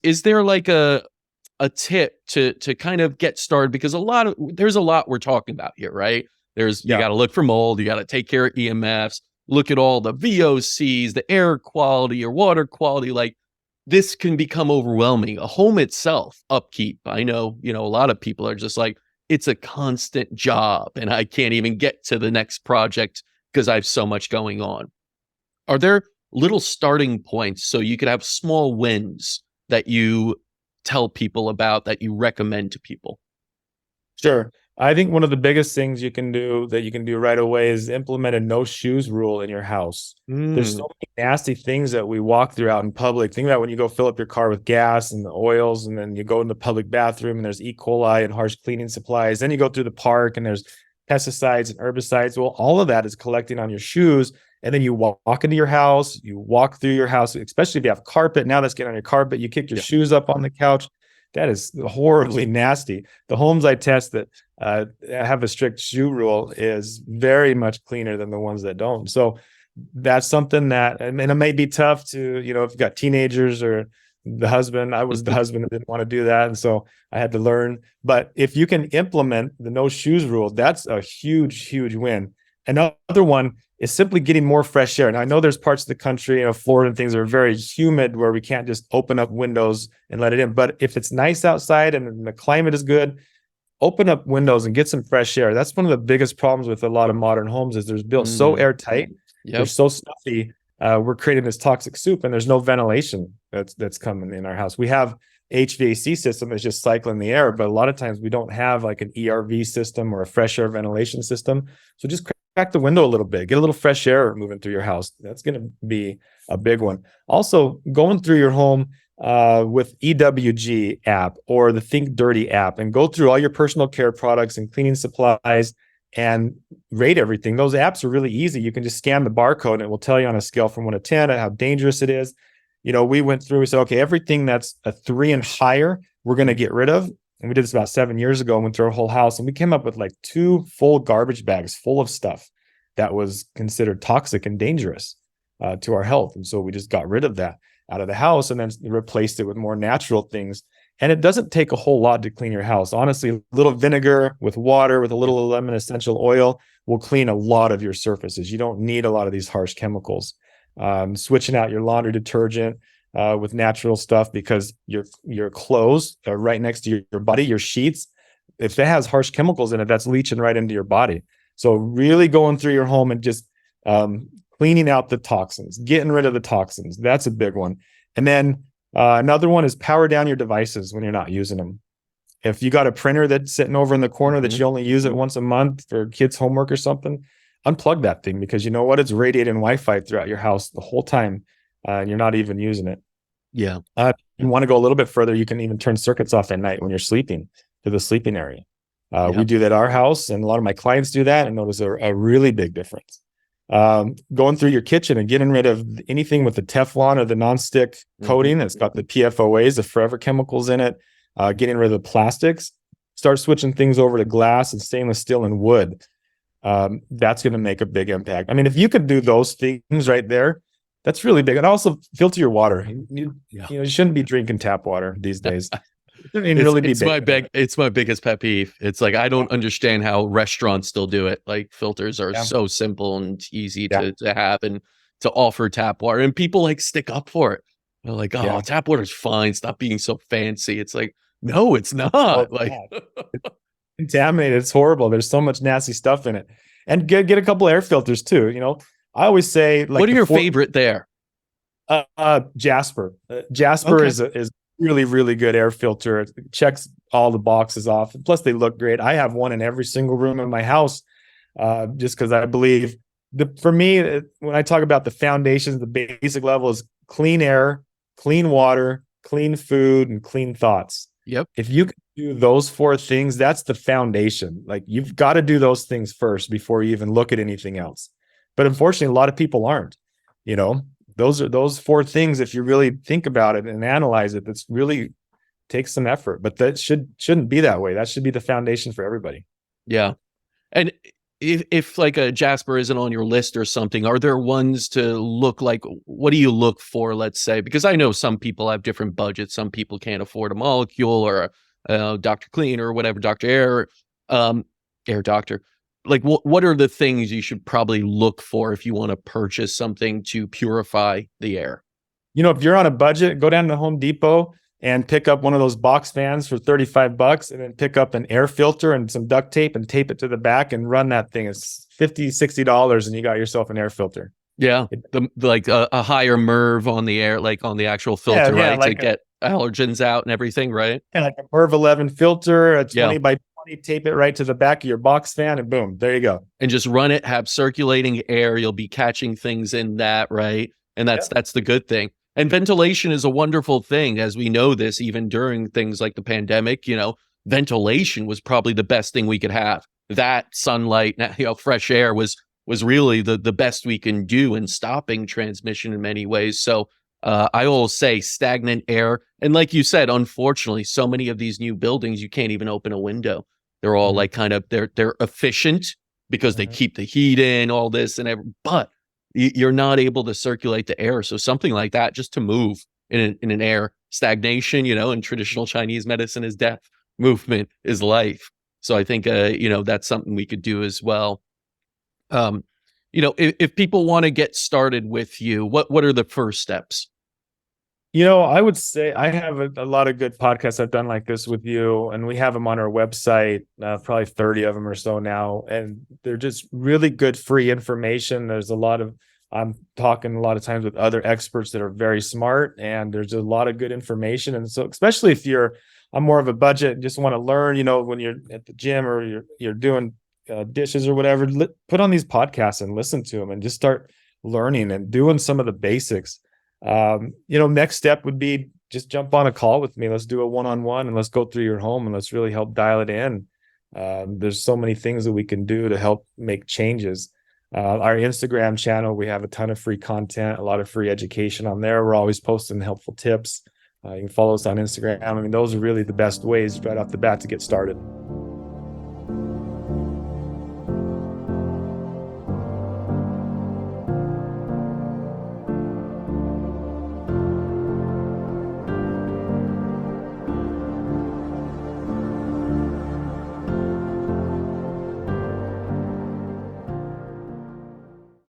is there like a tip to kind of get started? Because there's a lot we're talking about here, right? You Yeah. got to look for mold, you got to take care of EMFs, look at all the VOCs, the air quality or water quality. Like this can become overwhelming. A home itself, upkeep. I know, a lot of people are just like, it's a constant job and I can't even get to the next project because I have so much going on. Are there little starting points so you could have small wins that you tell people about, that you recommend to people? Sure. I think one of the biggest things you can do right away is implement a no shoes rule in your house. There's Mm, so many nasty things that we walk through out in public. Think about when you go fill up your car with gas and the oils, and then you go in the public bathroom and there's E. coli and harsh cleaning supplies. Then you go through the park and there's pesticides and herbicides. Well, all of that is collecting on your shoes. And then you walk into your house, you walk through your house, especially if you have carpet. Now that's getting on your carpet. You kick your yeah. shoes up on the couch. That is horribly nasty. The homes I test that have a strict shoe rule is very much cleaner than the ones that don't. So that's something that, and it may be tough to, if you've got teenagers or the husband. I was the husband that didn't want to do that. And so I had to learn. But if you can implement the no shoes rule, that's a huge, huge win. Another one is simply getting more fresh air. And I know there's parts of the country, Florida and things are very humid where we can't just open up windows and let it in. But if it's nice outside and the climate is good, open up windows and get some fresh air. That's one of the biggest problems with a lot of modern homes is they're built so Mm, airtight. They're yep. so stuffy. We're creating this toxic soup and there's no ventilation that's coming in our house. We have HVAC system that's just cycling the air, but a lot of times we don't have like an ERV system or a fresh air ventilation system. So just crack the window a little bit, get a little fresh air moving through your house. That's going to be a big one. Also, going through your home with EWG app or the Think Dirty app and go through all your personal care products and cleaning supplies and rate everything. Those apps are really easy. You can just scan the barcode and it will tell you on a scale from 1 to 10 how dangerous it is. We went through, we said, okay, everything that's a 3 and higher, we're going to get rid of. And we did this about 7 years ago and went through our whole house. And we came up with like 2 full garbage bags full of stuff that was considered toxic and dangerous to our health. And so we just got rid of that out of the house and then replaced it with more natural things. And it doesn't take a whole lot to clean your house. Honestly, a little vinegar with water, with a little lemon essential oil will clean a lot of your surfaces. You don't need a lot of these harsh chemicals. Switching out your laundry detergent with natural stuff because your clothes are right next to your body, your sheets. If it has harsh chemicals in it, that's leaching right into your body. So really going through your home and just cleaning out the toxins, getting rid of the toxins. That's a big one. And then another one is power down your devices when you're not using them. If you got a printer that's sitting over in the corner that you only use it once a month for kids' homework or something, unplug that thing because you know what? It's radiating Wi-Fi throughout your house the whole time and you're not even using it. Yeah. You want to go a little bit further, you can even turn circuits off at night when you're sleeping to the sleeping area. We do that at our house, and a lot of my clients do that and notice a really big difference. Going through your kitchen and getting rid of anything with the Teflon or the nonstick coating that's got the PFOAs, the forever chemicals in it, getting rid of the plastics, start switching things over to glass and stainless steel and wood. That's going to make a big impact. I mean, if you could do those things right there, that's really big. And also filter your water. You shouldn't be drinking tap water these days. It's my biggest pet peeve. It's like I don't understand how restaurants still do it. Like filters are so simple and easy to have and to offer tap water, and people like stick up for it. They're like, "Oh, tap water's fine. Stop being so fancy." It's like, no, it's not. Like contaminated. It's horrible. There's so much nasty stuff in it. And get a couple air filters too. I always say, like, what are your favorite there? Jasper. Jasper is really, really good air filter. It checks all the boxes off. Plus, they look great. I have one in every single room in my house, just because I believe for me, when I talk about the foundations, the basic level is clean air, clean water, clean food, and clean thoughts. Yep. If you can do those 4 things, that's the foundation. Like, you've got to do those things first before you even look at anything else. But unfortunately, a lot of people aren't. Those 4 things, if you really think about it and analyze it, that's really takes some effort. But that shouldn't be that way. That should be the foundation for everybody. Yeah. And if like a Jasper isn't on your list or something, are there ones to look like? What do you look for? Let's say, because I know some people have different budgets. Some people can't afford a molecule or a Dr. Clean or whatever, Dr. Air, Air Doctor. Like, what are the things you should probably look for if you want to purchase something to purify the air? If you're on a budget, go down to Home Depot and pick up one of those box fans for $35, and then pick up an air filter and some duct tape and tape it to the back and run that thing. It's $50, $60 and you got yourself an air filter. Yeah, like a higher MERV on the air, like on the actual filter, right? Like to get allergens out and everything, right? And like a MERV 11 filter, a 20 by 20, tape it right to the back of your box fan, and boom, there you go. And just run it, have circulating air. You'll be catching things in that, right? And that's the good thing. And ventilation is a wonderful thing, as we know this, even during things like the pandemic. Ventilation was probably the best thing we could have. That sunlight, fresh air was really the best we can do in stopping transmission in many ways. So I will say stagnant air. And like you said, unfortunately, so many of these new buildings, you can't even open a window. They're all like kind of, they're efficient because they keep the heat in, all this and but you're not able to circulate the air. So something like that, just to move in an air stagnation, in traditional Chinese medicine is death, movement is life. So I think, that's something we could do as well. If people want to get started with you, what are the first steps? I would say I have a lot of good podcasts I've done like this with you, and we have them on our website, probably 30 of them or so now. And they're just really good free information. I'm talking a lot of times with other experts that are very smart, and there's a lot of good information. And so, especially if I'm more of a budget and just want to learn, when you're at the gym or you're doing dishes or whatever, put on these podcasts and listen to them and just start learning and doing some of the basics. Next step would be just jump on a call with me. Let's do a one-on-one and let's go through your home and let's really help dial it in. There's so many things that we can do to help make changes. Our Instagram channel, we have a ton of free content, a lot of free education on there. We're always posting helpful tips. You can follow us on Instagram. Those are really the best ways right off the bat to get started.